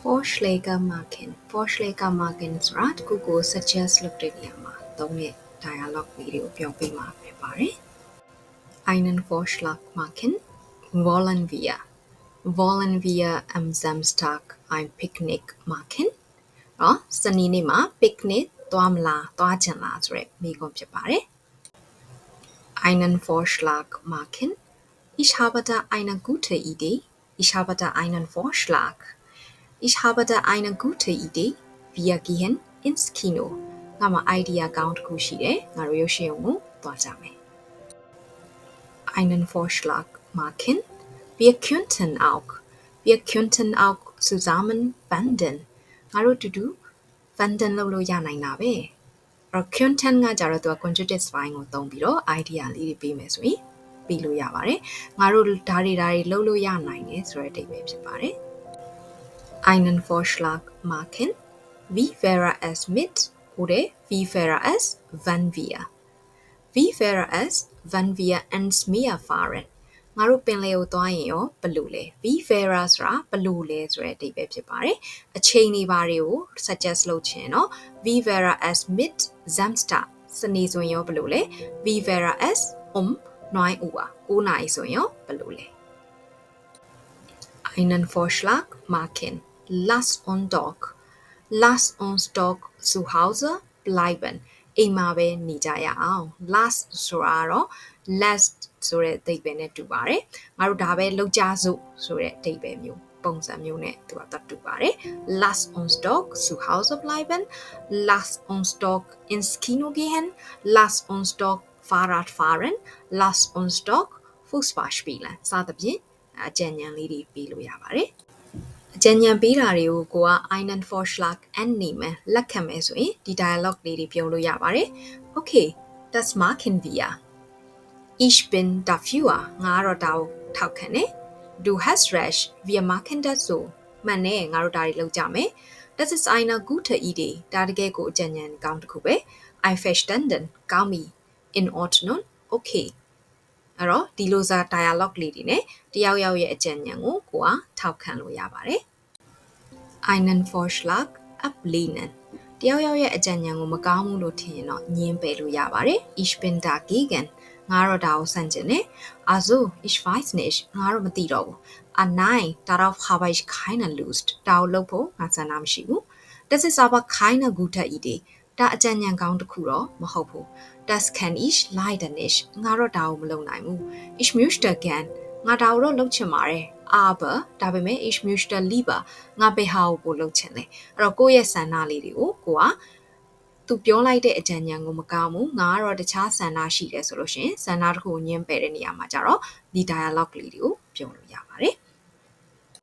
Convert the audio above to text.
Vorschläge machen Vorschläge machen ဆိုတာတခုကို suggest လုပ်တဲ့နေရာမှာသုံးတဲ့ dialogue လေးတွေကိုပြောပြမှာဖြစ်ပါတယ် Einen Vorschlag machen wollen wir am Samstag ein Picknick machen နော်စနေနေ့မှာ picnic သွားမလားသွားချင်လားဆိုတဲ့မိကုံဖြစ်ပါတယ် Einen Vorschlag machen Ich habe da eine gute Idee Ich habe da einen Vorschlag Ich habe da eine gute Idee. Wir gehen ins Kino. ငါမှာ idea ကောင်းတစ်ခုရှိတယ်ငါတို့ရုပ်ရှင်ရုံကိုသွားကြမယ် Einen Vorschlag machen. Wir könnten auch zusammen wandern. ငါတို့တူတူ wandern လုပ်လို့ရနိုင်တာပဲအဲ့တော့ könnten ကကြတော့သူက conjunctive ပိုင်းကိုသုံးပြီးတော့ idea လေးတွေပေးမယ်ဆိုရင်ပြီးလို့ရပါတယ်ငါတို့ဒါတွေလုပ်လို့ရနိုင်တယ်ဆိုတဲ့အဓိပ္ပာယ်ဖြစ်ပါတယ် Einen Vorschlag machen. Wie wäre es mit oder wie wäre es, wenn wir? Wie wäre es, wenn wir ins Meer fahren? ငါတို့ပင်လယ်ကိုသွားရင်ရောဘယ်လိုလဲ Wie wäre ဆိုတာဘယ်လိုလဲဆိုတဲ့အဓိပ္ပာယ်ဖြစ်ပါတယ်အချိန်တွေဘာတွေကို suggest လုပ်ချင်เนาะ Wie wäre es mit Samstag စနေဆိုရင်ရောဘယ်လိုလဲ Wie wäre es 9 Uhr 9နာရီဆိုရင်ရောဘယ်လိုလဲ Einen Vorschlag machen Lass uns doch zu Hause bleiben. အိမ်မှာပဲနေကြရအောင် Lass ဆိုတာတော့ let's ဆိုတဲ့အဓိပ္ပာယ်နဲ့တူပါတယ်ငါတို့ဒါပဲလောက်ကြစို့ဆိုတဲ့အဓိပ္ပာယ်မျိုးပုံစံမျိုးနဲ့သူကတူပါတယ် Lass uns doch zu Hause bleiben. Lass uns doch ins Kino gehen. Lass uns doch Fahrrad fahren. Lass uns doch Fußball spielen. စသဖြင့်အကြံဉာဏ်လေးတွေပေးလို့ရပါတယ်အကြံဉာဏ်ပေးတာတွေကိုကိုက Einen Vorschlag annehmen လက်ခံမယ်ဆိုရင်ဒီ dialogue လေးတွေပြောလို့ရပါတယ် Okay das machen wir Ich bin dafür ငါကတော့ဒါကိုထောက်ခံတယ် Du hast recht wir machen das so မှန်တယ်ငါတို့ဒါတွေလုပ်ကြမယ် Das ist eine gute Idee ဒါတကယ်ကိုအကြံဉာဏ်ကောင်းတစ်ခုပဲ Einverstanden ကောင်းပြီ In Ordnung okayအဲ့တော့ဒီလိုစာ dialogue လေးတွေနဲ့တယောက်ယောက်ရဲ့အကြံဉာဏ်ကိုကိုကထောက်ခံလို့ရပါတယ် Einen Vorschlag ablehnen တယောက်ယောက်ရဲ့အကြံဉာဏ်ကိုမကောင်းဘူးလို့ထင်ရင်တော့ညှင်းပယ်လို့ရပါတယ် Ich bin dagegen ငါတော့ဒါကိုဆန့်ကျင်တယ် Also ich weiß nicht ငါတော့မသိတော့ဘူး Ah nein darauf habe ich keine Lust ဒါကိုလုပ်ဖို့ငါဆန္ဒမရှိဘူး Das ist aber keine gute Idee ဒါအကြံဉာဏ်ကောင်းတစ်ခုတော့မဟုတ်ဘူး Das kann ich leider nicht ငါတော့ဒါကိုမလုပ်နိုင်ဘူး Ich möchte gern ငါဒါကိုတော့လုပ်ချင်ပါတယ် aber ဒါပေမဲ့ ich möchte lieber ငါဘယ်ဟာကိုပို့လုပ်ချင်လဲအဲ့တော့ကိုယ့်ရဲ့ဆန္ဒလေးတွေကိုကိုကသူပြောလိုက်တဲ့အကြံဉာဏ်ကိုမကောင်းဘူးငါကတော့တခြားဆန္ဒရှိတယ်ဆိုလို့ရှိရင်ဆန္ဒတစ်ခုကိုညှင်းပယ်တဲ့နေရာမှာကျတော့ဒီ dialogue လေးတွေကိုပြောလို့ရပါတယ်